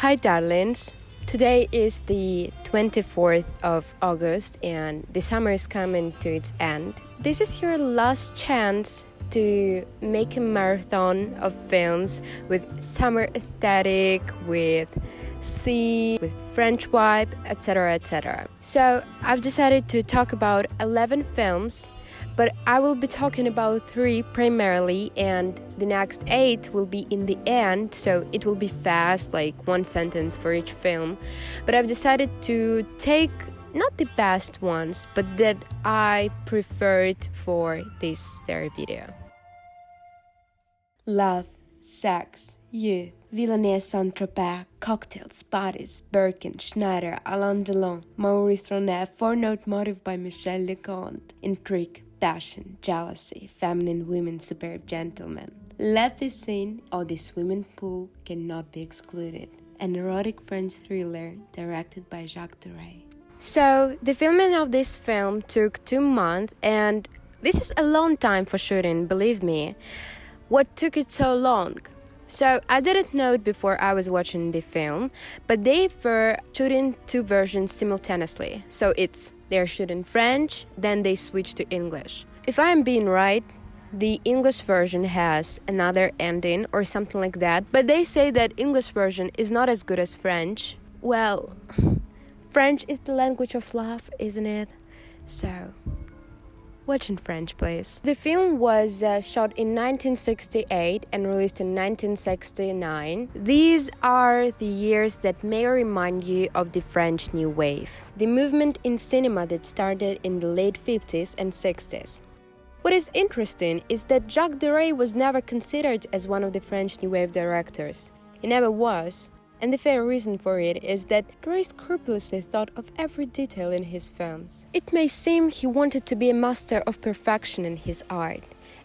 Hi darlings! Today is the 24th of August and the summer is coming to its end. This is your last chance to make a marathon of films with summer aesthetic, with sea, with French vibe, etc. etc. So I've decided to talk about 11 films, but I will be talking about 3 primarily, and the next 8 will be in the end, so it will be fast, like 1 sentence for each film. But I've decided to take not the best ones, but that I preferred for this very video. Love, sex, youth, Villeneuve Saint-Tropez, cocktails, bodies, Birkin, Schneider, Alain Delon, Maurice Ronet, 4-note motive by Michel Leconte, intrigue, passion, jealousy, feminine women, superb gentlemen. La Piscine, or the swimming pool, cannot be excluded. An erotic French thriller directed by Jacques Deray. So, the filming of this film took 2 months, and this is a long time for shooting, believe me. What took it so long? So, I didn't know it before I was watching the film, but they were shooting 2 versions simultaneously. So, they're shooting French, then they switch to English. If I'm being right, the English version has another ending or something like that, but they say that English version is not as good as French. Well, French is the language of love, isn't it? So, watch in French, please. The film was shot in 1968 and released in 1969. These are the years that may remind you of the French New Wave, the movement in cinema that started in the late 50s and 60s. What is interesting is that Jacques Deray was never considered as one of the French New Wave directors. He never was. And the fair reason for it is that Deray scrupulously thought of every detail in his films. It may seem he wanted to be a master of perfection in his art,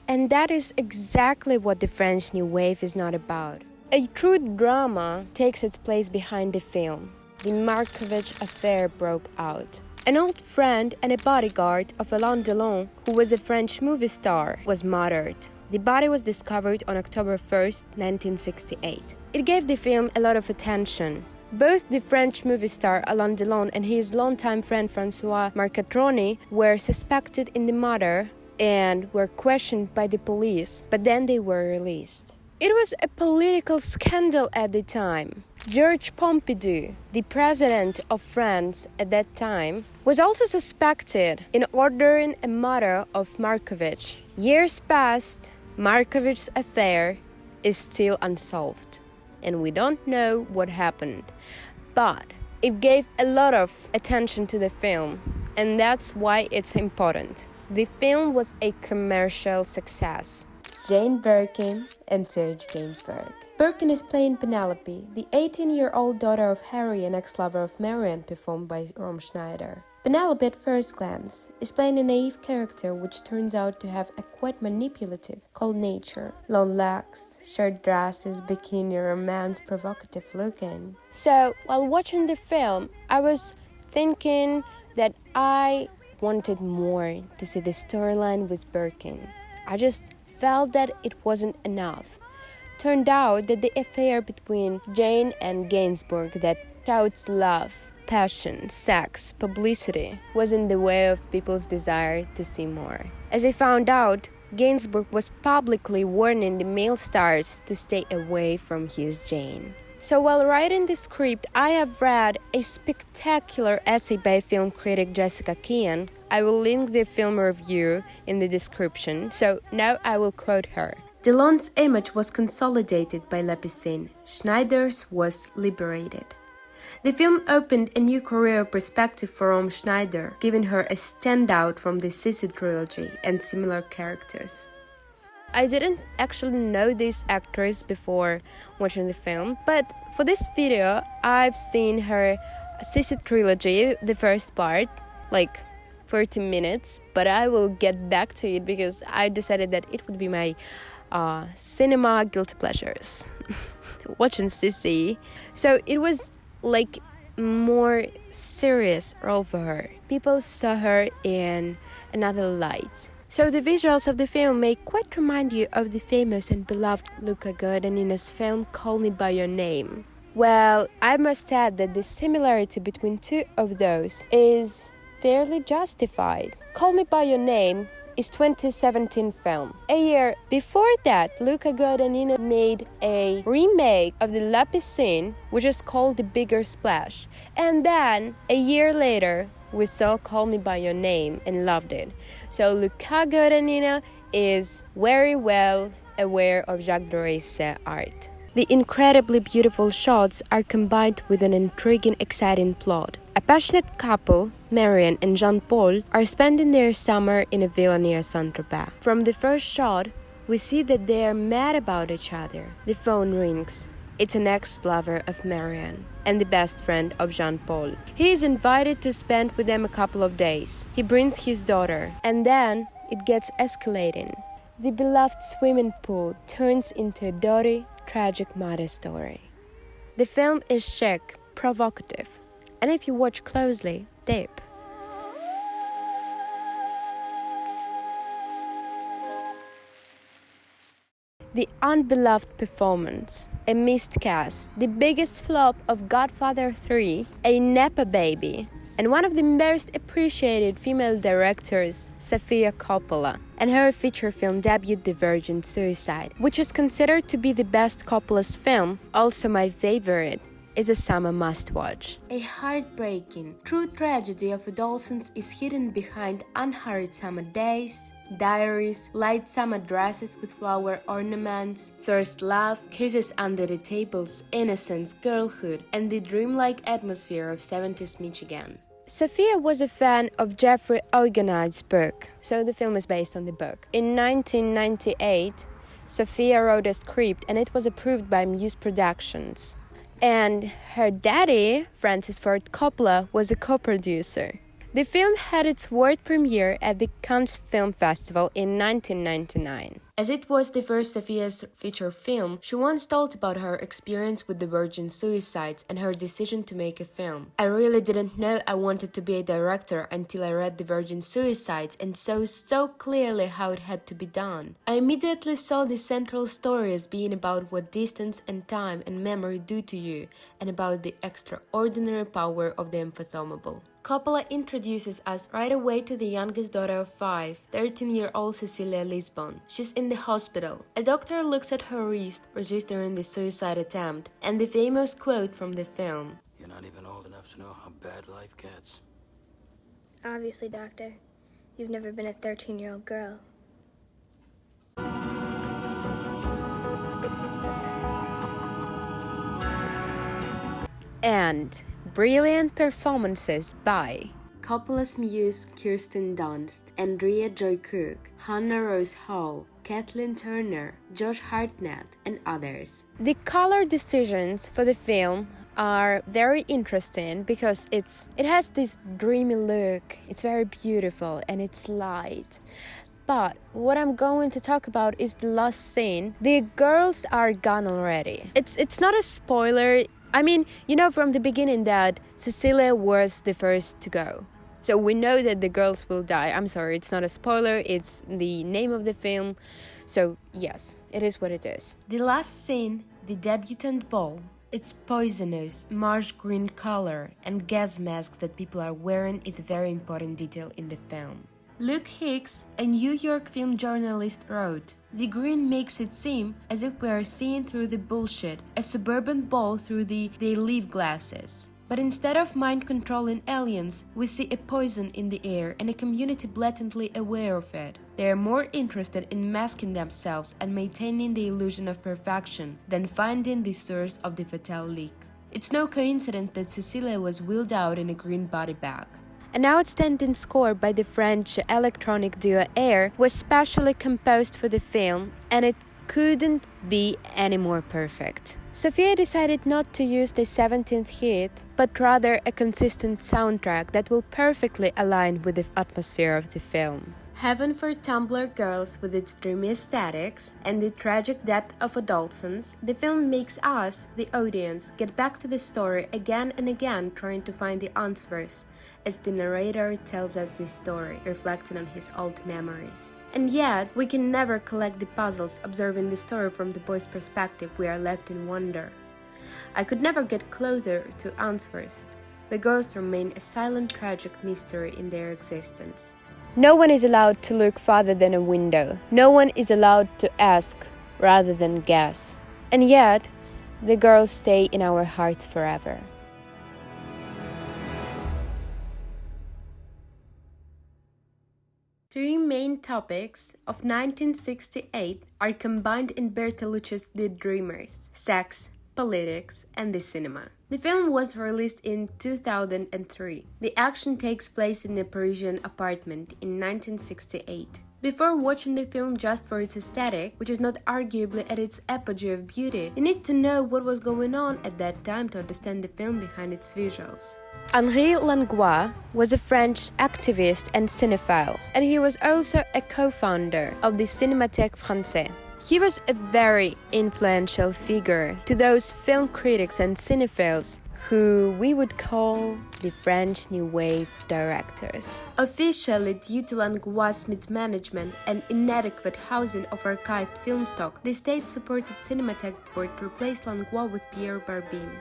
and that is exactly what the French New Wave is not about. A true drama takes its place behind the film. The Markovitch affair broke out. An old friend and a bodyguard of Alain Delon, who was a French movie star, was murdered. The body was discovered on October 1st, 1968. It gave the film a lot of attention. Both the French movie star Alain Delon and his longtime friend François Marcatroni were suspected in the murder and were questioned by the police, but then they were released. It was a political scandal at the time. Georges Pompidou, the president of France at that time, was also suspected in ordering a murder of Markovitch. Years passed, Markovich's affair is still unsolved, and we don't know what happened. But it gave a lot of attention to the film, and that's why it's important. The film was a commercial success. Jane Birkin and Serge Gainsbourg. Birkin is playing Penelope, the 18-year-old daughter of Harry and ex-lover of Marianne, performed by Romy Schneider. Penelope, at first glance, is playing a naive character which turns out to have a quite manipulative, cold nature. Long legs, short dresses, bikini, romance, provocative looking. So, while watching the film, I was thinking that I wanted more to see the storyline with Birkin. I just felt that it wasn't enough. Turned out that the affair between Jane and Gainsbourg that shouts love, passion, sex, publicity was in the way of people's desire to see more. As I found out, Gainsbourg was publicly warning the male stars to stay away from his Jane. So while writing the script, I have read a spectacular essay by film critic Jessica Kean. I will link the film review in the description, so now I will quote her. Delon's image was consolidated by La Piscine. Schneider's was liberated. The film opened a new career perspective for Romy Schneider, giving her a standout from the Sissi trilogy and similar characters. I didn't actually know these actors before watching the film, but for this video, I've seen her Sissi trilogy, the first part, like 30 minutes, but I will get back to it because I decided that it would be my cinema guilty pleasures. Watching Sissi. So it was like more serious role for her. People saw her in another light. So the visuals of the film may quite remind you of the famous and beloved Luca Guadagnino's film Call Me By Your Name. Well, I must add that the similarity between two of those is fairly justified. Call Me By Your Name is 2017 film. A year before that, Luca Guadagnino made a remake of the La Piscine, which is called The Bigger Splash. And then, a year later, we saw Call Me By Your Name and loved it. So Luca Guadagnino is very well aware of Jacques Deray's art. The incredibly beautiful shots are combined with an intriguing, exciting plot. A passionate couple, Marianne and Jean-Paul, are spending their summer in a villa near Saint-Tropez. From the first shot, we see that they are mad about each other. The phone rings. It's an ex-lover of Marianne and the best friend of Jean-Paul. He is invited to spend with them a couple of days. He brings his daughter, and then it gets escalating. The beloved swimming pool turns into a dirty, tragic murder story. The film is chic, provocative, and if you watch closely, deep. The unbeloved performance, a missed cast, the biggest flop of Godfather 3, a Nepa baby, and one of the most appreciated female directors, Sofia Coppola, and her feature film debut, The Virgin Suicide, which is considered to be the best Coppola's film, also my favorite, is a summer must-watch. A heartbreaking, true tragedy of adolescence is hidden behind unhurried summer days, diaries, light summer dresses with flower ornaments, first love, kisses under the tables, innocence, girlhood, and the dreamlike atmosphere of 70s Michigan. Sofia was a fan of Jeffrey Eugenid's book, so the film is based on the book. In 1998, Sofia wrote a script and it was approved by Muse Productions. And her daddy, Francis Ford Coppola, was a co-producer. The film had its world premiere at the Cannes Film Festival in 1999. As it was the first Sofia's feature film, she once told about her experience with the Virgin Suicides and her decision to make a film. I really didn't know I wanted to be a director until I read the Virgin Suicides and saw so clearly how it had to be done. I immediately saw the central story as being about what distance and time and memory do to you, and about the extraordinary power of the unfathomable. Coppola introduces us right away to the youngest daughter of 5, 13-year-old Cecilia Lisbon. She's in the hospital. A doctor looks at her wrist, registering the suicide attempt, and the famous quote from the film. You're not even old enough to know how bad life gets. Obviously, Doctor. You've never been a 13-year-old girl. And brilliant performances by Coppola's muse Kirsten Dunst, Andrea Joy Cook, Hannah Rose Hall, Kathleen Turner, Josh Hartnett, and others. The color decisions for the film are very interesting because it has this dreamy look, it's very beautiful and it's light. But what I'm going to talk about is the last scene. The girls are gone already. It's not a spoiler. I mean, you know from the beginning that Cecilia was the first to go. So we know that the girls will die. I'm sorry, it's not a spoiler, it's the name of the film. So yes, it is what it is. The last scene, the debutante ball, its poisonous, marsh green color and gas masks that people are wearing is a very important detail in the film. Luke Hicks, a New York film journalist, wrote, "The green makes it seem as if we are seeing through the bullshit, a suburban ball through they leave glasses. But instead of mind-controlling aliens, we see a poison in the air and a community blatantly aware of it. They are more interested in masking themselves and maintaining the illusion of perfection than finding the source of the fatal leak. It's no coincidence that Cecilia was wheeled out in a green body bag." An outstanding score by the French electronic duo Air was specially composed for the film, and it couldn't be any more perfect. Sofia decided not to use the 17th hit, but rather a consistent soundtrack that will perfectly align with the atmosphere of the film. Heaven for Tumblr girls with its dreamy aesthetics and the tragic depth of adolescence, the film makes us, the audience, get back to the story again and again trying to find the answers, as the narrator tells us the story, reflecting on his old memories. And yet, we can never collect the puzzles. Observing the story from the boy's perspective, we are left in wonder. I could never get closer to answers. The ghosts remain a silent, tragic mystery in their existence. No one is allowed to look farther than a window. No one is allowed to ask rather than guess. And yet, the girls stay in our hearts forever. Three main topics of 1968 are combined in Bertolucci's The Dreamers: sex, politics, and the cinema. The film was released in 2003. The action takes place in a Parisian apartment in 1968. Before watching the film just for its aesthetic, which is not arguably at its apogee of beauty, you need to know what was going on at that time to understand the film behind its visuals. Henri Langlois was a French activist and cinephile, and he was also a co-founder of the Cinémathèque Française. He was a very influential figure to those film critics and cinephiles who we would call the French New Wave directors. Officially, due to Langlois' mismanagement and inadequate housing of archived film stock, the state-supported Cinémathèque board replaced Langlois with Pierre Barbin.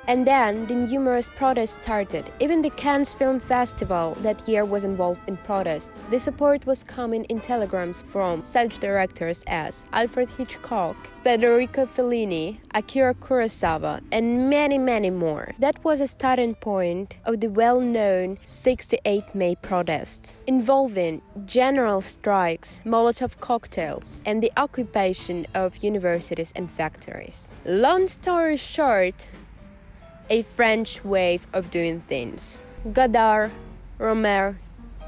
And then the numerous protests started. Even the Cannes Film Festival that year was involved in protests. The support was coming in telegrams from such directors as Alfred Hitchcock, Federico Fellini, Akira Kurosawa, and many, many more. That was a starting point of the well-known 68 May protests, involving general strikes, Molotov cocktails, and the occupation of universities and factories. Long story short, a French wave of doing things. Godard, Romer,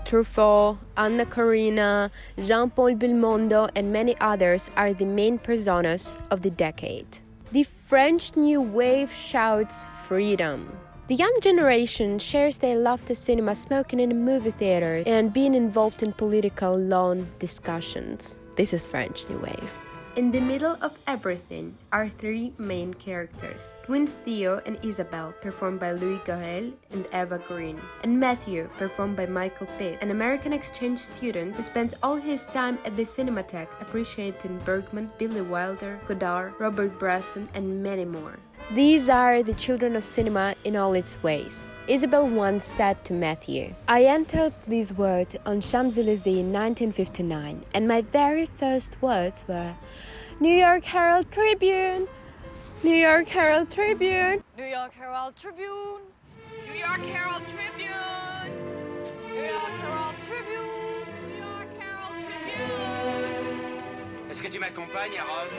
Truffaut, Anna Karenina, Jean-Paul Belmondo, and many others are the main personas of the decade. The French New Wave shouts freedom. The young generation shares their love to cinema, smoking in a movie theater, and being involved in political long discussions. This is French New Wave. In the middle of everything are three main characters: twins Theo and Isabelle, performed by Louis Garrel and Eva Green, and Matthew, performed by Michael Pitt, an American exchange student who spends all his time at the Cinémathèque appreciating Bergman, Billy Wilder, Godard, Robert Bresson, and many more. These are the children of cinema in all its ways. Isabelle once said to Matthew, "I entered this world on Champs-Élysées in 1959, and my very first words were, New York Herald Tribune, New York Herald Tribune, New York Herald Tribune, New York Herald Tribune, New York Herald Tribune, New York Herald Tribune." Est-ce que tu m'accompagnes, Harold?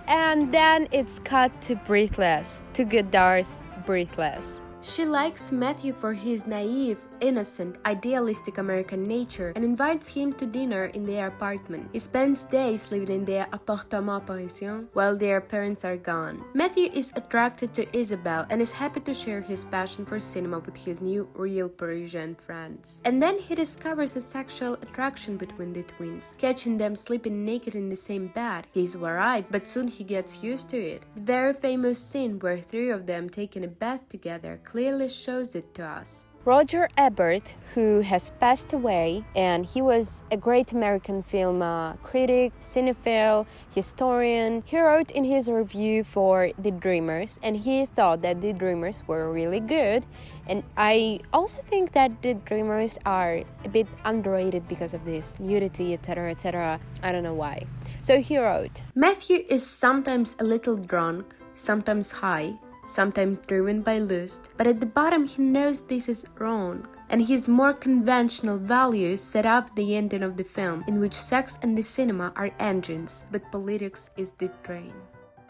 And then it's cut to Breathless, to Godard's Breathless. She likes Matthew for his naive, innocent, idealistic American nature and invites him to dinner in their apartment. He spends days living in their appartement parisien while their parents are gone. Matthew is attracted to Isabelle and is happy to share his passion for cinema with his new real Parisian friends. And then he discovers a sexual attraction between the twins, catching them sleeping naked in the same bed. He's worried, but soon he gets used to it. The very famous scene where three of them taking a bath together clearly shows it to us. Roger Ebert, who has passed away, and he was a great American film critic, cinephile, historian, he wrote in his review for The Dreamers, and he thought that The Dreamers were really good. And I also think that The Dreamers are a bit underrated because of this nudity, etc., etc. I don't know why. So he wrote, "Matthew is sometimes a little drunk, sometimes high, sometimes driven by lust, but at the bottom he knows this is wrong, and his more conventional values set up the ending of the film, in which sex and the cinema are engines, but politics is the train."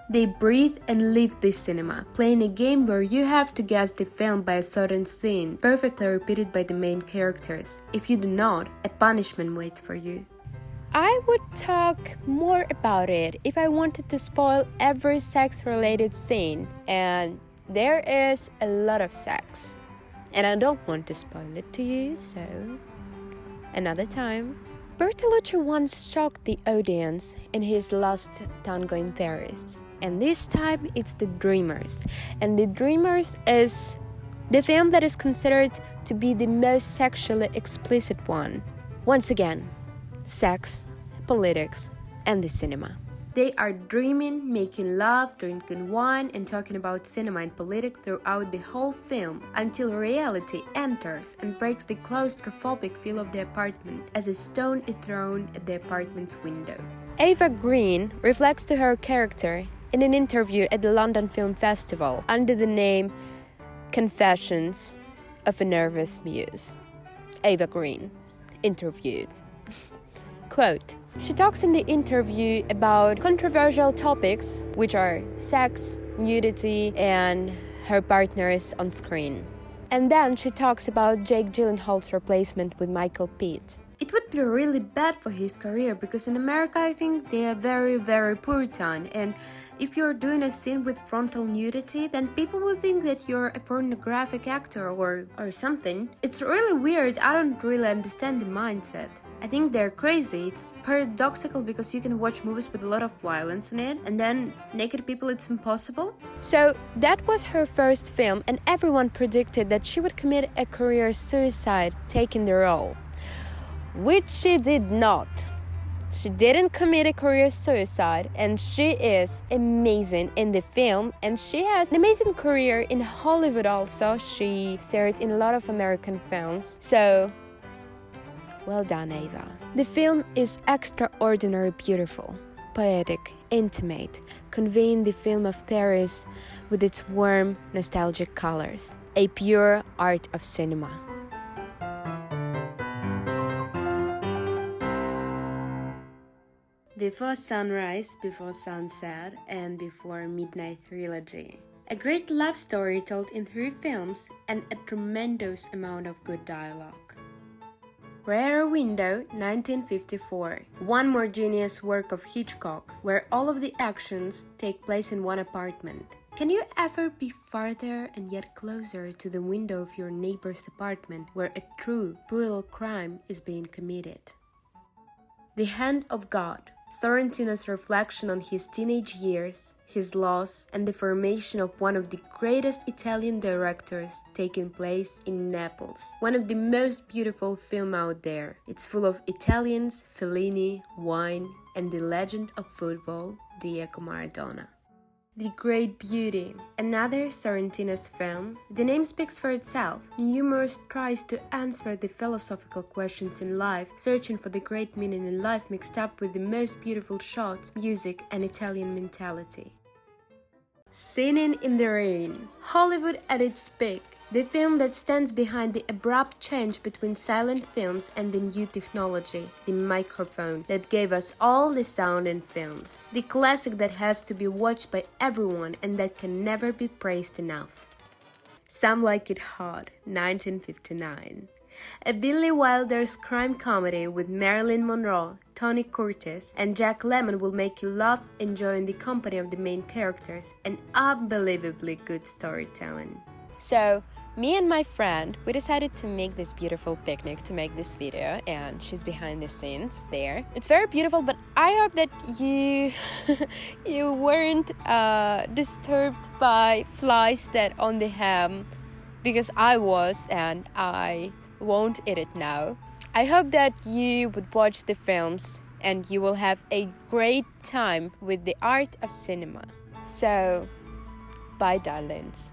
They breathe and live the cinema, playing a game where you have to guess the film by a certain scene, perfectly repeated by the main characters. If you do not, a punishment waits for you. I would talk more about it if I wanted to spoil every sex-related scene, and there is a lot of sex. And I don't want to spoil it to you, so another time. Bertolucci once shocked the audience in his last Tango in Paris, and this time it's The Dreamers. And The Dreamers is the film that is considered to be the most sexually explicit one. Once again, sex, politics, and the cinema. They are dreaming, making love, drinking wine, and talking about cinema and politics throughout the whole film, until reality enters and breaks the claustrophobic feel of the apartment as a stone is thrown at the apartment's window. Eva Green reflects to her character in an interview at the London Film Festival under the name Confessions of a Nervous Muse. Eva Green, interviewed. Quote, she talks in the interview about controversial topics, which are sex, nudity, and her partners on screen. And then she talks about Jake Gyllenhaal's replacement with Michael Pitt. It would be really bad for his career because in America I think they are very, very Puritan, and if you're doing a scene with frontal nudity, then people will think that you're a pornographic actor or something. It's really weird. I don't really understand the mindset. I think they're crazy. It's paradoxical because you can watch movies with a lot of violence in it, and then naked people, it's impossible. So that was her first film, and everyone predicted that she would commit a career suicide taking the role, which she did not. She didn't commit a career suicide, and she is amazing in the film, and she has an amazing career in Hollywood also. She starred in a lot of American films, so well done, Eva. The film is extraordinarily beautiful, poetic, intimate, conveying the film of Paris with its warm, nostalgic colors, a pure art of cinema. Before Sunrise, Before Sunset, and Before Midnight Trilogy. A great love story told in 3 films and a tremendous amount of good dialogue. Rear Window, 1954. One more genius work of Hitchcock, where all of the actions take place in one apartment. Can you ever be farther and yet closer to the window of your neighbor's apartment where a true, brutal crime is being committed? The Hand of God. Sorrentino's reflection on his teenage years, his loss, and the formation of one of the greatest Italian directors taking place in Naples. One of the most beautiful films out there. It's full of Italians, Fellini, wine, and the legend of football, Diego Maradona. The Great Beauty, another Sorrentino's film. The name speaks for itself. Numerous tries to answer the philosophical questions in life, searching for the great meaning in life mixed up with the most beautiful shots, music, and Italian mentality. Singing in the Rain, Hollywood at its peak. The film that stands behind the abrupt change between silent films and the new technology, the microphone, that gave us all the sound in films. The classic that has to be watched by everyone and that can never be praised enough. Some Like It Hot, 1959. A Billy Wilder's crime comedy with Marilyn Monroe, Tony Curtis, and Jack Lemmon will make you laugh enjoying the company of the main characters and unbelievably good storytelling. So, me and my friend, we decided to make this beautiful picnic to make this video, and she's behind the scenes there. It's very beautiful, but I hope that you you weren't disturbed by flies that on the ham, because I was, and I won't eat it now. I hope that you would watch the films and you will have a great time with the art of cinema. So, bye darlings.